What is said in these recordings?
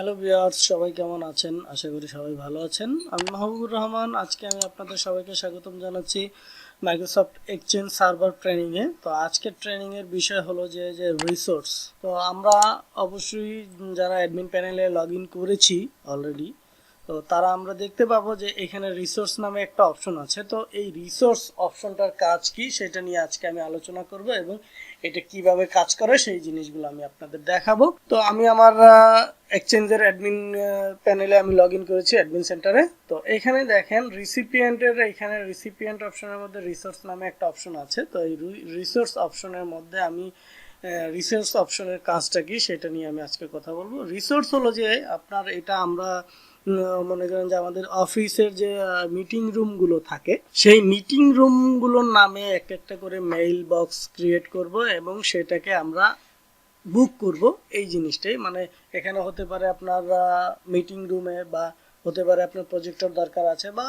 Hello viewers, সবাই কেমন আছেন? আশা করি সবাই ভালো আছেন। আমি মাহবুবুর রহমান। আজকে আমি আপনাদের সবাইকে স্বাগতম জানাচ্ছি মাইক্রোসফট এক্সচেঞ্জ সার্ভার ট্রেনিংয়ে। তো আজকের ট্রেনিংয়ের বিষয় হলো যে রিসোর্স। তো আমরা অবশ্যই যারা অ্যাডমিন প্যানেলে লগ ইন করেছি অলরেডি, তো তারা আমরা দেখতে পাবো যে এখানে রিসোর্স নামে একটা অপশন আছে। তো এই রিসোর্স অপশনটার কাজ কি সেটা নিয়ে আজকে আমি আলোচনা করব এবং এটা কিভাবে কাজ করে সেই জিনিসগুলো আমি আপনাদের দেখাবো। তো আমি আমার এক্সচেঞ্জের অ্যাডমিন প্যানেলে আমি লগ ইন করেছি অ্যাডমিন সেন্টারে। তো এখানে দেখেন এখানে রিসিপিয়েন্ট অপশনের মধ্যে রিসোর্স নামে একটা অপশন আছে। তো এই রিসোর্স অপশনের মধ্যে আমি রিসোর্স অপশনের কাজটা কি সেটা নিয়ে আমি আজকে কথা বলবো। রিসোর্স হলো যে আপনার এটা আমরা মনে করেন যে আমাদের অফিসের যে মিটিং রুমগুলো থাকে সেই মিটিং রুমগুলোর নামে একটা করে মেইল বক্স ক্রিয়েট করব এবং সেটাকে আমরা বুক করব। এই জিনিসটাই মানে এখানে হতে পারে আপনার মিটিং রুমে বা হতে পারে আপনার প্রজেক্টর দরকার আছে বা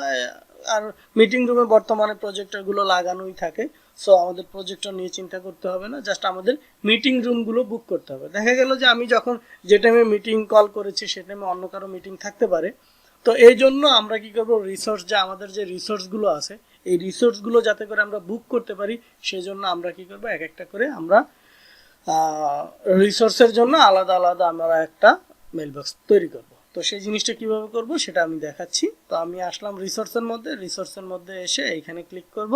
আর মিটিং রুমে বর্তমানে প্রজেক্টরগুলো লাগানোই থাকে। সো আমাদের প্রজেক্টর নিয়ে চিন্তা করতে হবে না, জাস্ট আমাদের মিটিং রুমগুলো বুক করতে হবে। দেখা গেল যে আমি যখন যে টাইমে মিটিং কল করেছি সে টাইমে অন্য কারো মিটিং থাকতে পারে। তো এই জন্য আমরা কি করব, রিসোর্স যে আমাদের যে রিসোর্সগুলো আছে এই রিসোর্সগুলো যাতে করে আমরা বুক করতে পারি সেই জন্য আমরা কি করব, এক একটা করে আমরা রিসোর্সের জন্য আলাদা আলাদা আমরা একটা মেলবক্স তৈরি করব। তো সেই জিনিসটা কিভাবে করব সেটা আমি দেখাচ্ছি। তো আমি আসলাম রিসোর্সের মধ্যে এসে এখানে ক্লিক করব।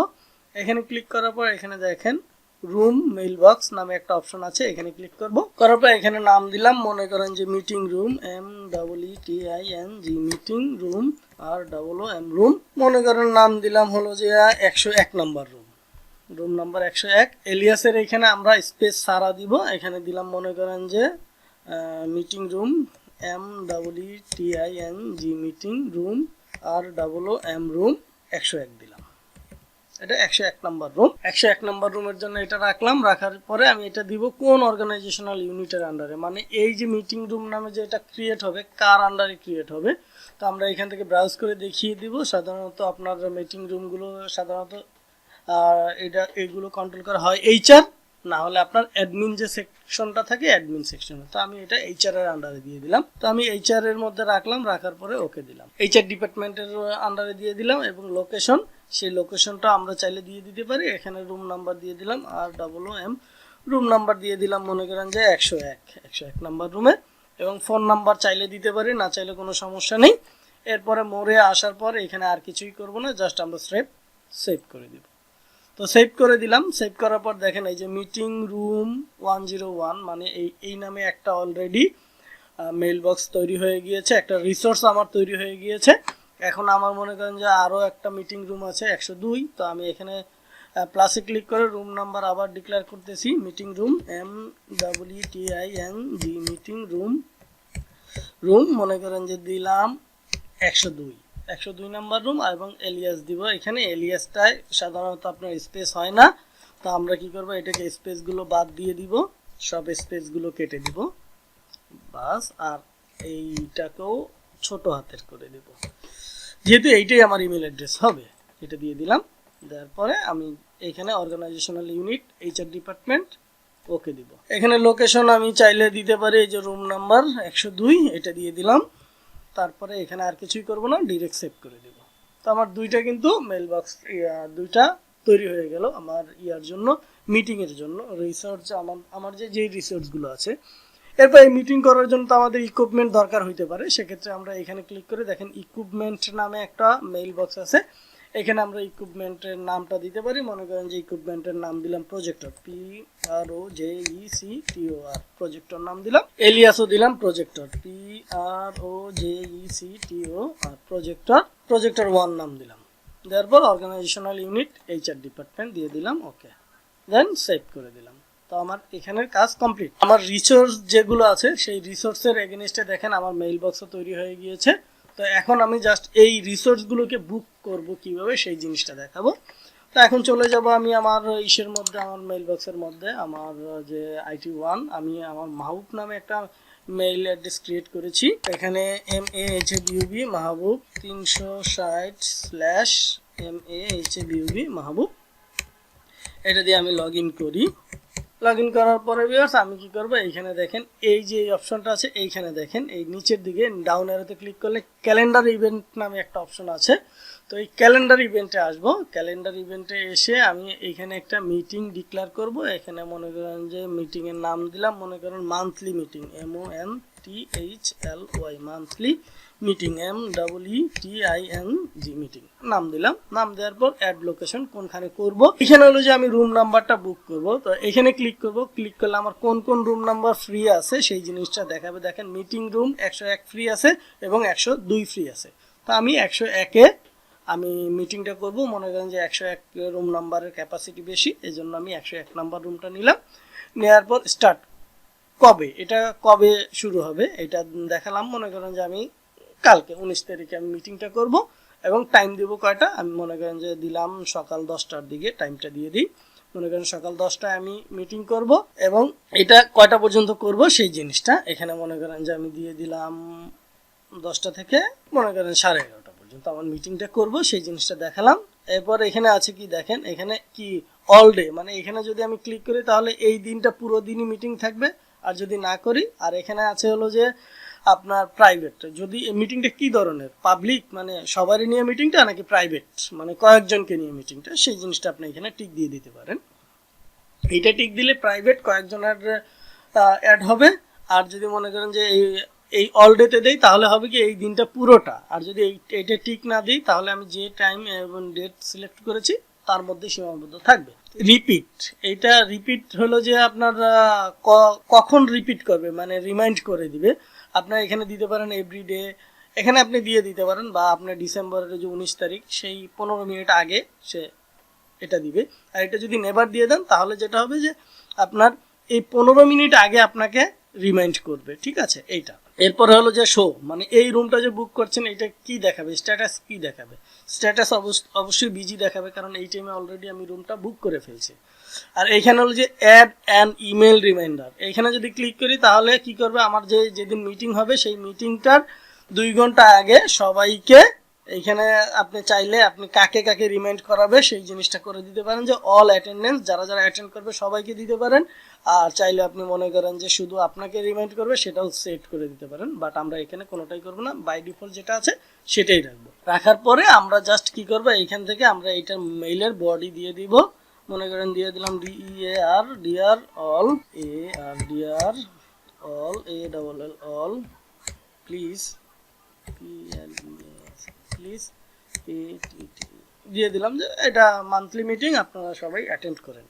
এখানে ক্লিক করার পর এখানে দেখেন রুম মেইলবক্স নামে একটা অপশন আছে, এখানে ক্লিক করব। করার পর এখানে নাম দিলাম, মনে করেন যে meeting room, MEETING meeting room, ROOM room. মনে করেন নাম দিলাম হলো যে 101 নম্বর রুম, রুম নাম্বার 101। এলিয়াসের এখানে আমরা স্পেস সারা দিব, এখানে দিলাম মনে করেন যে meeting room, MEETING meeting room, ROOM room 101 দিলাম। এটা 101 নম্বর রুম। 101 নম্বর রুমের জন্য এটা রাখলাম। রাখার পরে আমি এটা দিব কোন অর্গানাইজেশনাল ইউনিটের আন্ডারে, মানে এই যে মিটিং রুম নামে যে এটা ক্রিয়েট হবে কার আন্ডারে ক্রিয়েট হবে। তো আমরা এখান থেকে ব্রাউজ করে দেখিয়ে দিব। সাধারণত আপনার মিটিং রুমগুলো সাধারণত এইগুলো কন্ট্রোল করা হয় HR, না হলে আপনার অ্যাডমিন যে সেকশনটা থাকে অ্যাডমিন সেকশনে। তো আমি এটা HR এর আন্ডারে দিয়ে দিলাম। তো আমি HR এর মধ্যে রাখলাম, রাখার পরে ওকে দিলাম। HR ডিপার্টমেন্টের আন্ডারে দিয়ে দিলাম এবং লোকেশন, সেই লোকেশনটা আমরা চাইলে দিয়ে দিতে পারি। এখানে রুম নাম্বার দিয়ে দিলাম ROOM, রুম নাম্বার দিয়ে দিলাম মনে করেন যে 101 নাম্বার রুমে, এবং ফোন নাম্বার চাইলে দিতে পারি, না চাইলে কোনো সমস্যা নেই। এরপরে মোড়ে আসার পর এখানে আর কিছুই করব না, জাস্ট আমরা সেভ করে দিব। তো সেভ করে দিলাম। সেভ করার পর দেখেন এই যে মিটিং রুম 101 মানে এই নামে একটা অলরেডি মেইল বক্স তৈরি হয়ে গিয়েছে, একটা রিসোর্স আমার তৈরি হয়ে গিয়েছে। এখন আমার মনে করেন যে আরও একটা মিটিং রুম আছে 102। তো আমি এখানে প্লাসে ক্লিক করে রুম নাম্বার আবার ডিক্লেয়ার করতেছি, meeting room MEETING meeting room মনে করেন যে দিলাম 102 নাম্বার রুম এবং এলিয়াস দিব। এখানে এলিয়াসটায় সাধারণত আপনার স্পেস হয় না, তো আমরা কি করব, এটাকে স্পেসগুলো বাদ দিয়ে দিব, সব স্পেসগুলো কেটে দিব বাস। আর এইটাকেও ছোট হাতের করে দিব, যেহেতু এইটাই আমার ইমেল অ্যাড্রেস হবে। এটা দিয়ে দিলাম। দেওয়ার পরে আমি এখানে অর্গানাইজেশনাল ইউনিট HR ডিপার্টমেন্ট ওকে দিব। এখানে লোকেশন আমি চাইলে দিতে পারি এই যে রুম নাম্বার 102, এটা দিয়ে দিলাম। তারপরে এখানে আর কিছুই করব না, ডিরেক্ট সেভ করে দেব। তো আমার দুইটা কিন্তু মেলবক্স দুইটা তৈরি হয়ে গেল আমার জন্য, মিটিংয়ের জন্য রিসোর্স। আমার যে রিসোর্সগুলো আছে। এরপর এই মিটিং করার জন্য তো আমাদের ইকুইপমেন্ট দরকার হইতে পারে। সেক্ষেত্রে আমরা এখানে ক্লিক করে দেখেন ইকুইপমেন্ট নামে একটা মেইল বক্স আছে। এখানে আমরা ইকুইপমেন্টের নামটা দিতে পারি, মনে করেন যে ইকুইপমেন্টের নাম দিলাম প্রজেক্টর, PROJECTOR প্রজেক্টর নাম দিলাম। এলিয়াসও দিলাম প্রজেক্টর, PROJECTOR প্রজেক্টর 1 নাম দিলাম। দেওয়ার পর অর্গানাইজেশনাল ইউনিট HR ডিপার্টমেন্ট দিয়ে দিলাম, ওকে, দেন সেভ করে দিলাম। তো আমার এখানের কাজ কমপ্লিট। আমার রিসোর্স যেগুলো আছে সেই রিসোর্সের এগেইনস্টে দেখেন আমার মেইল বক্সও তৈরি হয়ে গিয়েছে। তো এখন আমি জাস্ট এই রিসোর্সগুলোকে বুক করব কিভাবে সেই জিনিসটা দেখাবো। তো এখন চলে যাব আমি আমার ইসের মধ্যে, আমার মেইল বক্সের মধ্যে, আমার যে IT1 আমি আমার মাহবুব নামে একটা মেইল অ্যাড্রেস ক্রিয়েট করেছি। এখানে MAHABUB মাহবুব 360/MAHABUB মাহবুব, এটা দিয়ে আমি লগ ইন করি। লগ ইন করার পরে ভিউয়ার্স আমি কি করব, এইখানে দেখেন এই যে এই অপশনটা আছে, এইখানে দেখেন এই নিচের দিকে ডাউন অ্যারোতে ক্লিক করলে ক্যালেন্ডার ইভেন্ট নামে একটা অপশন আছে। তো এই ক্যালেন্ডার ইভেন্টে আসব। ক্যালেন্ডার ইভেন্টে এসে আমি এইখানে একটা মিটিং ডিক্লেয়ার করব। এখানে মনে করেন যে মিটিংয়ের নাম দিলাম, মনে করেন monthly meeting, MONTHLY monthly meeting, MEETING meeting নাম দিলাম। নাম দেওয়ার পর অ্যাড লোকেশন কোনখানে করব, এখানে হলো যে আমি রুম নাম্বারটা বুক করব। তো এখানে ক্লিক করব। ক্লিক করলে আমার কোন কোন রুম নাম্বার ফ্রি আছে সেই জিনিসটা দেখাবে। দেখেন মিটিং রুম 101 ফ্রি আছে এবং 102 ফ্রি আছে। তো আমি 101-এ আমি মিটিংটা করব। মনে করেন যে 101 রুম নাম্বারের ক্যাপাসিটি বেশি, এই জন্য আমি 101 নাম্বার রুমটা নিলাম। নেওয়ার পর স্টার্ট, এটা কবে শুরু হবে এটা দেখালাম। মনে করেন যে আমি কালকে 19 তারিখে আমি মিটিংটা করব এবং টাইম দেবো কয়টা, আমি মনে করেন যে দিলাম সকাল 10টার দিকে, টাইমটা দিয়ে দিই। মনে করেন সকাল 10টায় আমি মিটিং করব এবং এটা কয়টা পর্যন্ত করব সেই জিনিসটা এখানে মনে করেন যে আমি দিয়ে দিলাম 10টা থেকে মনে করেন 11:30 পর্যন্ত আমার মিটিংটা করব, সেই জিনিসটা দেখালাম। এরপর এখানে আছে কি দেখেন, এখানে কি অল ডে, মানে এখানে যদি আমি ক্লিক করি তাহলে এই দিনটা পুরো দিনই মিটিং থাকবে, আর যদি না করি, আর এখানে আছে হলো যে আপনার প্রাইভেট, যদি মিটিংটা কি ধরনের, পাবলিক মানে সবারই নিয়ে মিটিংটা নাকি প্রাইভেট মানে কয়েকজনকে নিয়ে মিটিংটা, সেই জিনিসটা আপনি এখানে টিক দিয়ে দিতে পারেন। এইটা টিক দিলে প্রাইভেট কয়েকজনের অ্যাড হবে। আর যদি মনে করেন যে এই অল ডেতে দেই তাহলে হবে কি এই দিনটা পুরোটা। আর যদি এইটা টিক না দিই তাহলে আমি যে টাইম এবং ডেট সিলেক্ট করেছি তার মধ্যে সীমাবদ্ধ থাকবে। রিপিট, এইটা রিপিট হলো যে আপনার কখন রিপিট করবে মানে রিমাইন্ড করে দিবে। আপনার এখানে দিতে পারেন এভরিডে, এখানে আপনি দিয়ে দিতে পারেন, বা আপনার ডিসেম্বরের যে 19 তারিখ সেই 15 মিনিট আগে সে এটা দিবে। আর এটা যদি নেভার দিয়ে দেন তাহলে যেটা হবে যে আপনার এই 15 মিনিট আগে আপনাকে রিমাইন্ড করবে, ঠিক আছে এইটা। এরপরে হলো যে শো, মানে এই রুমটা যে বুক করছেন এটা কি দেখাবে, স্ট্যাটাস কি দেখাবে। স্ট্যাটাস অবশ্যই বিজি দেখাবে, কারণ এই টাইমে অলরেডি আমি রুমটা বুক করে ফেলছি। আর এইখানে হলো যে অ্যাড অ্যান ইমেল রিমাইন্ডার, এইখানে যদি ক্লিক করি তাহলে কি করবে, আমার যেদিন মিটিং হবে সেই মিটিংটার 2 ঘন্টা আগে সবাইকে এইখানে আপনি চাইলে আপনি কাকে কাকে রিমাইন্ড করাবে সেই জিনিসটা করে দিতে পারেন, যে অল অ্যাটেন্ডেন্স যারা যারা অ্যাটেন্ড করবে সবাইকে দিতে পারেন। আর চাইলে আপনি মনে করেন যে শুধু আপনাকে রিমাইন্ড করবে সেটাও সেট করে দিতে পারেন, বাট আমরা এখানে কোনোটাই করবো না, বাই ডিফল্ট যেটা আছে সেটাই রাখবো। রাখার পরে আমরা জাস্ট কি করবো, এইখান থেকে আমরা এইটার মেইলের বডি দিয়ে দিব। মনে করেন দিয়ে দিলাম DEAR deer all, deer all, ALL all, please please দিয়ে দিলাম যে এটা মান্থলি মিটিং, আপনারা সবাই অ্যাটেন্ড করেন।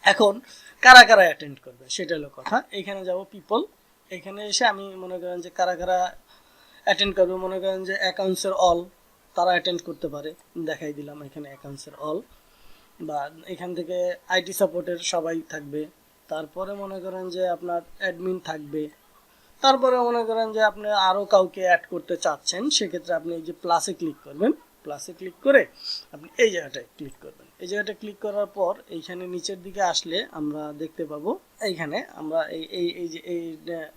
এখন কারা কারা অ্যাটেন্ড করবে সেটা হলো কথা। এখানে যাব পিপল, এখানে এসে আমি মনে করেন যে কারা কারা অ্যাটেন্ড করবে, মনে করেন যে অ্যাকাউন্টসের অল তারা অ্যাটেন্ড করতে পারে, দেখাই দিলাম এখানে অ্যাকাউন্টসের অল। বা এখান থেকে আইটি সাপোর্টের সবাই থাকবে। তারপরে মনে করেন যে আপনার অ্যাডমিন থাকবে। তারপরে মনে করেন যে আপনি আরও কাউকে অ্যাড করতে চাচ্ছেন, সেক্ষেত্রে আপনি এই যে প্লাসে ক্লিক করবেন। প্লাসে ক্লিক করে আপনি এই জায়গাটায় ক্লিক করবেন। এই জায়গাটা ক্লিক করার পর এইখানে নিচের দিকে আসলে আমরা দেখতে পাবো, এইখানে আমরা এই যে এই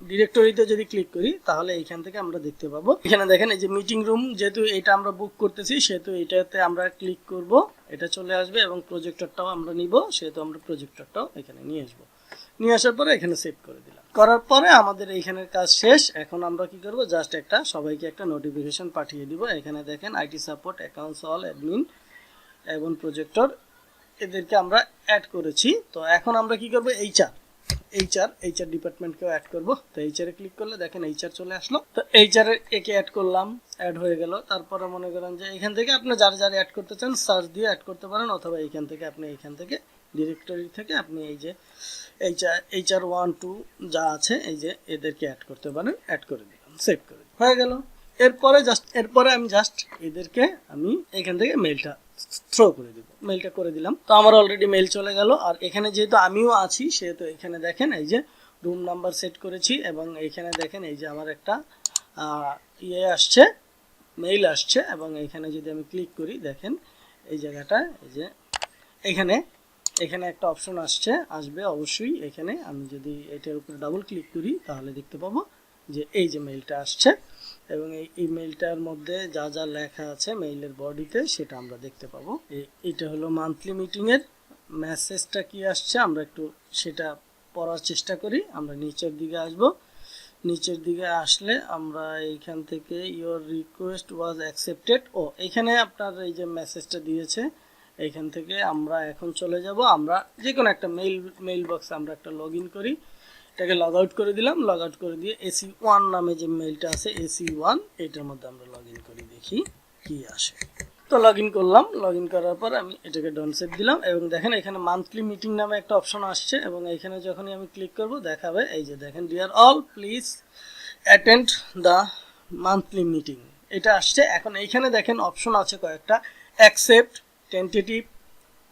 ডিরেক্টরিতে যদি ক্লিক করি তাহলে এইখান থেকে আমরা দেখতে পাবো, এখানে দেখেন এই যে মিটিং রুম, যেহেতু এটা আমরা বুক করতেছি সেহেতু এটাতে আমরা ক্লিক করব, এটা চলে আসবে এবং প্রজেক্টরটাও আমরা নিব, সেহেতু আমরা প্রজেক্টরটাও এখানে নিয়ে আসবো। নিয়ে আসার পরে এখানে সেভ করে দিলাম। করার পরে আমাদের এইখানের কাজ শেষ। এখন আমরা কি করব, জাস্ট একটা সবাইকে একটা নোটিফিকেশন পাঠিয়ে দিব। এখানে দেখেন IT support, accounts all, admin এবং প্রজেক্টর, এদেরকে আমরা অ্যাড করেছি। তো এখন আমরা কি করব, এইচআর ডিপার্টমেন্টকেও অ্যাড করব। তো এইচআর এ ক্লিক করলে দেখেন এইচআর চলে আসলো। তো এইচআর একে অ্যাড করলাম, অ্যাড হয়ে গেল। তারপরে মনে করেন যে এখান থেকে আপনি যারা যারা অ্যাড করতে চান সার্চ দিয়ে অ্যাড করতে পারেন, অথবা এইখান থেকে আপনি এইখান থেকে ডিরেক্টরি থেকে আপনি এই যে এইচআর 1 2 যা আছে এই যে এদেরকে অ্যাড করতে পারেন। অ্যাড করে দিলাম, সেভ করে হয়ে গেল। এরপরে আমি জাস্ট এদেরকে আমি এখান থেকে মেলটা থ্রো করে দিব, মেলটা করে দিলাম। তো আমার অলরেডি মেল চলে গেল। আর এখানে যেহেতু আমিও আছি সেহেতু এখানে দেখেন এই যে রুম নাম্বার সেট করেছি, এবং এখানে দেখেন এই যে আমার একটা আসছে, মেইল আসছে। এবং এখানে যদি আমি ক্লিক করি দেখেন এই জায়গাটা, এই যে এখানে একটা অপশন আসবে অবশ্যই। এখানে আমি যদি এটার উপরে ডাবল ক্লিক করি তাহলে দেখতে পাবো যে এই যে মেইলটা আসছে, এবং এই মেইলটার মধ্যে যা যা লেখা আছে মেইলের বডিতে সেটা আমরা দেখতে পাবো। এইটা হলো মান্থলি মিটিংয়ের মেসেজটা কি আসছে আমরা একটু সেটা পড়ার চেষ্টা করি। আমরা নিচের দিকে আসব, নিচের দিকে আসলে আমরা এইখান থেকে ইওর রিকোয়েস্ট ওয়াজ অ্যাকসেপ্টেড, ও এখানে আপনার এই যে মেসেজটা দিয়েছে এইখান থেকে আমরা এখন চলে যাব, আমরা যে কোনো একটা মেইল বক্সে আমরা একটা লগ ইন করি, এটাকে লগ আউট করে দিলাম, লগ আউট করে দিয়ে AC1 নামে যে মেইলটা আছে AC1 এটার মধ্যে আমরা লগ ইন করি, দেখি কি আসে। তো লগ ইন করলাম, লগ ইন করার পর আমি এটাকে ডন সেভ দিলাম এবং দেখেন এখানে মান্থলি মিটিং নামে একটা অপশন আসছে এবং এখানে যখনই আমি ক্লিক করব দেখাবে এই যে দেখেন deer all please attend the monthly meeting এটা আসছে। এখন এইখানে দেখেন অপশন আছে কয়েকটা, অ্যাকসেপ্ট, টেন্টেটিভ,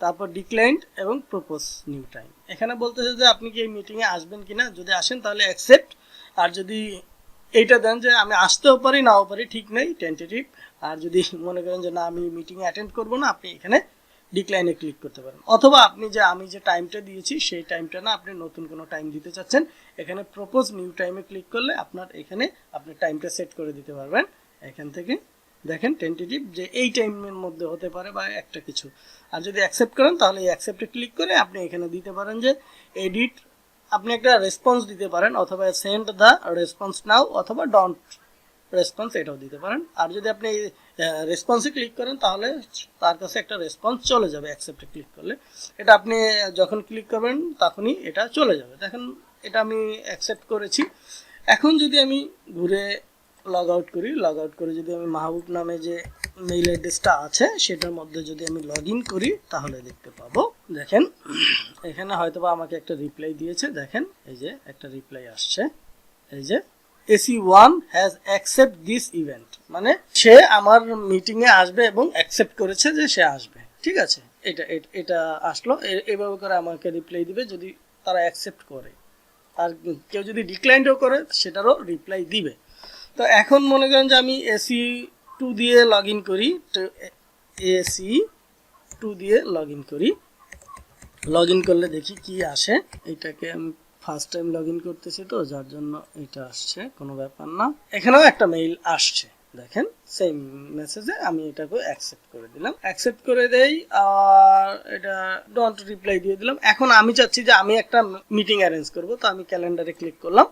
তারপর ডিক্লাইন্ড এবং প্রপোজ নিউ টাইম। এখানে বলতেছে যে আপনি কি এই মিটিংয়ে আসবেন কিনা, যদি আসেন তাহলে অ্যাকসেপ্ট, আর যদি এইটা দেন যে আমি আসতেও পারি নাও পারি ঠিক নেই, টেন্টেটিভ, আর যদি মনে করেন যে না আমি মিটিংয়ে অ্যাটেন্ড করবো না, আপনি এখানে ডিক্লাইনে ক্লিক করতে পারেন। অথবা আপনি যে আমি যে টাইমটা দিয়েছি সেই টাইমটা না আপনি নতুন কোনো টাইম দিতে চাচ্ছেন, এখানে প্রপোজ নিউ টাইমে ক্লিক করলে আপনার এখানে আপনি টাইমটা সেট করে দিতে পারবেন। এখান থেকে দেখেন টেন্টেটিভ যে এই টাইমের মধ্যে হতে পারে বা একটা কিছু, আর যদি অ্যাকসেপ্ট করেন তাহলে এই অ্যাকসেপ্টে ক্লিক করে আপনি এখানে দিতে পারেন যে এডিট, আপনি একটা রেসপন্স দিতে পারেন, অথবা সেন্ড দ্য রেসপন্স নাও, অথবা ডন্ট রেসপন্স এটাও দিতে পারেন। আর যদি আপনি রেসপন্সে ক্লিক করেন তাহলে তার কাছে একটা রেসপন্স চলে যাবে অ্যাকসেপ্টে ক্লিক করলে, এটা আপনি যখন ক্লিক করবেন তখনই এটা চলে যাবে। দেখেন এটা আমি অ্যাকসেপ্ট করেছি। এখন যদি আমি ঘুরে লগ আউট করি, লগ আউট করে যদি আমি মাহবুব নামে যে মেইল অ্যাড্রেসটা আছে সেটার মধ্যে যদি আমি লগ ইন করি তাহলে দেখতে পাবো, দেখেন এখানে হয়তোবা আমাকে একটা রিপ্লাই দিয়েছে, দেখেন এই যে একটা রিপ্লাই আসছে, এই যে AC1 has accept this event, মানে সে আমার মিটিংয়ে আসবে এবং অ্যাকসেপ্ট করেছে যে সে আসবে, ঠিক আছে। এটা আসলো, এভাবে করে আমাকে রিপ্লাই দিবে যদি তারা অ্যাকসেপ্ট করে, আর কেউ যদি ডিক্লাইনও করে সেটারও রিপ্লাই দিবে। তো এখন মনে করেন যে আমি AC2 দিয়ে লগ ইন করি, তো AC2 দিয়ে লগ ইন করি, লগ ইন করলে দেখি কি আসে। এটাকে আমি ফার্স্ট টাইম লগ ইন করতেছি তো যার জন্য এটা আসছে, কোনো ব্যাপার না। এখানেও একটা মেইল আসছে, দেখেন সেম মেসেজে আমি এটাকে অ্যাকসেপ্ট করে দিলাম, অ্যাকসেপ্ট করে দেই, আর এটা ডোন্ট রিপ্লাই দিয়ে দিলাম। এখন আমি চাচ্ছি যে আমি একটা মিটিং অ্যারেঞ্জ করব, তো আমি ক্যালেন্ডারে ক্লিক করলাম,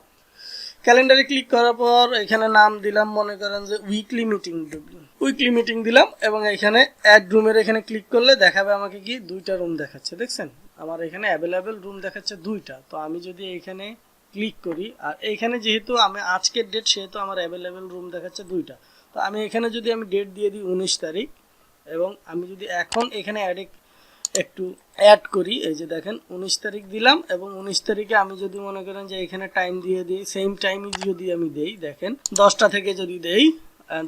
ক্যালেন্ডারে ক্লিক করার পর এখানে নাম দিলাম মনে করেন যে উইকলি মিটিং দিলাম এবং এখানে অ্যাড রুমের এখানে ক্লিক করলে দেখাবে আমাকে কি দুইটা রুম দেখাচ্ছে, দেখছেন আমার এখানে অ্যাভেলেবেল রুম দেখাচ্ছে দুইটা। তো আমি যদি এখানে ক্লিক করি, আর এইখানে যেহেতু আমি আজকের ডেট সেহেতু আমার অ্যাভেলেবেল রুম দেখাচ্ছে দুইটা, তো আমি এখানে যদি আমি ডেট দিয়ে দিই 19 তারিখ, এবং আমি যদি এখন এখানে একটু অ্যাড করি, এই যে দেখেন 19 তারিখ দিলাম, এবং 19 তারিখে আমি যদি মনে করেন যে এখানে টাইম দিয়ে দিই, সেম টাইমই যদি আমি দেই, দেখেন 10টা থেকে যদি দেই,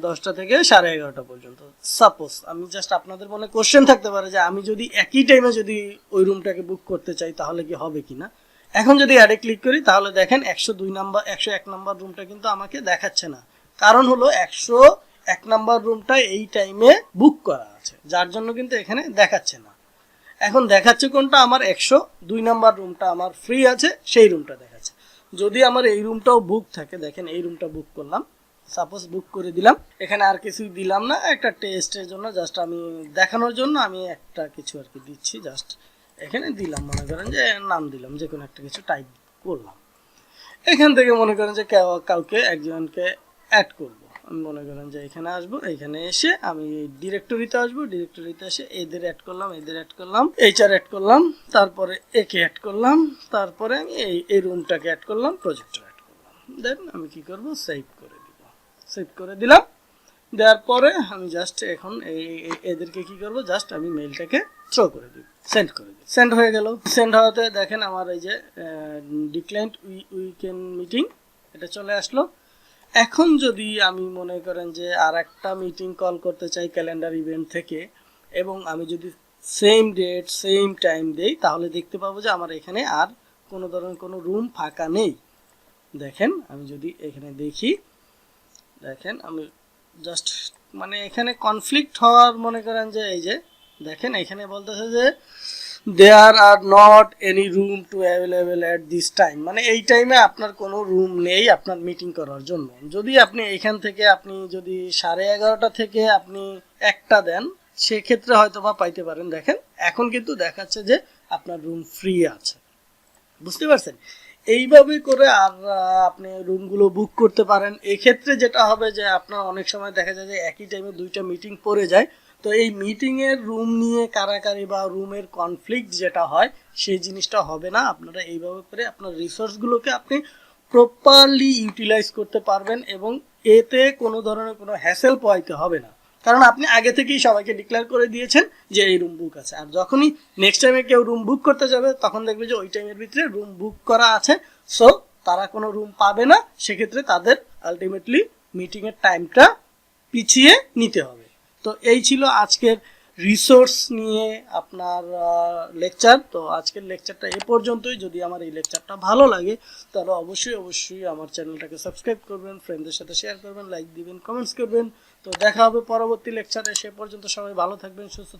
10টা থেকে 11:30 পর্যন্ত। সাপোজ আমি জাস্ট আপনাদের মনে কোশ্চেন থাকতে পারে যে আমি যদি একই টাইমে যদি ওই রুমটাকে বুক করতে চাই তাহলে কি হবে কিনা। এখন যদি অ্যাডে ক্লিক করি তাহলে দেখেন 101 নাম্বার রুমটা কিন্তু আমাকে দেখাচ্ছে না, কারণ হলো 101 নাম্বার রুমটা এই টাইমে বুক করা আছে, যার জন্য কিন্তু এখানে দেখাচ্ছে না। এখন দেখাচ্ছে কোনটা, আমার 102 নাম্বার রুমটা আমার ফ্রি আছে, সেই রুমটা দেখাচ্ছে। যদি আমার এই রুমটাও বুক থাকে, দেখেন এই রুমটা বুক করলাম, সাপোজ বুক করে দিলাম, এখানে আর কিছুই দিলাম না, একটা টেস্টের জন্য জাস্ট আমি দেখানোর জন্য আমি একটা কিছু আর কি দিচ্ছি, জাস্ট এখানে দিলাম মনে করেন যে নাম দিলাম, যে কোনো একটা কিছু টাইপ করলাম। এখান থেকে মনে করেন যে কাউকে একজনকে অ্যাড করব, আমি মনে করেন যে এখানে আসবো, এখানে এসে আমি ডিরেক্টরিতে আসবো, ডিরেক্টরিতে এসে এদের অ্যাড করলাম, এইচআর অ্যাড করলাম, তারপরে একে অ্যাড করলাম, তারপরে আমি এই রুমটাকে অ্যাড করলাম, প্রজেক্টর অ্যাড করলাম। দেন আমি কি করব, সেভ করে দিলাম। দেওয়ার পরে আমি জাস্ট এখন এদেরকে কি করব, জাস্ট আমি মেইলটাকে থ্রো করে দিব, সেন্ড হয়ে গেল। সেন্ড হওয়াতে দেখেন আমার এই যে ডিক্লাইন্ড উইকেন্ড মিটিং এটা চলে আসলো। এখন যদি আমি মনে করেন যে আর একটা মিটিং কল করতে চাই ক্যালেন্ডার ইভেন্ট থেকে, এবং আমি যদি সেম ডেট সেম টাইম দেই, তাহলে দেখতে পাবো যে আমার এখানে আর কোনো ধরনের কোনো রুম ফাঁকা নেই। দেখেন আমি যদি এখানে দেখি, দেখেন আমি জাস্ট মানে এখানে কনফ্লিক্ট হওয়ার মনে করেন যে এই যে দেখেন এখানে বলতেছে যে there are not any room to available at this time, মানে এই টাইমে আপনার কোনো রুম নেই আপনার মিটিং করার জন্য। যদি আপনি এখান থেকে আপনি যদি 11:30 থেকে আপনি 1টা দেন, সেক্ষেত্রে হয়তো বা পাইতে পারেন। দেখেন এখন কিন্তু দেখাচ্ছে যে আপনার রুম ফ্রি আছে, বুঝতে পারছেন? এইভাবে করে আর আপনি রুমগুলো বুক করতে পারেন। এক্ষেত্রে যেটা হবে যে আপনার অনেক সময় দেখা যায় যে একই টাইমে দুইটা মিটিং পড়ে যায়, তো এই মিটিংয়ের রুম নিয়ে কারাকারি বা রুমের কনফ্লিক্ট যেটা হয় সেই জিনিসটা হবে না। আপনারা এইভাবে করে আপনার রিসোর্সগুলোকে আপনি প্রপারলি ইউটিলাইজ করতে পারবেন এবং এতে কোনো ধরনের কোনো হ্যাসেল পোহাইতে হবে না, কারণ আপনি আগে থেকেই সবাইকে ডিক্লেয়ার করে দিয়েছেন যে এই রুম বুক আছে। আর যখনই নেক্সট টাইমে কেউ রুম বুক করতে যাবে তখন দেখবে যে ওই টাইমের ভিতরে রুম বুক করা আছে, সো তারা কোনো রুম পাবে না। সেক্ষেত্রে তাদের আলটিমেটলি মিটিংয়ের টাইমটা পিছিয়ে নিতে হবে। তো এই ছিল আজকের রিসোর্স নিয়ে আপনার লেকচার। তো আজকের লেকচারটা এ পর্যন্তই। যদি আমার এই লেকচারটা ভালো লাগে তাহলে অবশ্যই আমার চ্যানেলটাকে সাবস্ক্রাইব করবেন, ফ্রেন্ডদের সাথে শেয়ার করবেন, লাইক দিবেন, কমেন্টস করবেন। তো দেখা হবে পরবর্তী লেকচারে। সে পর্যন্ত সবাই ভালো থাকবেন, সুস্থ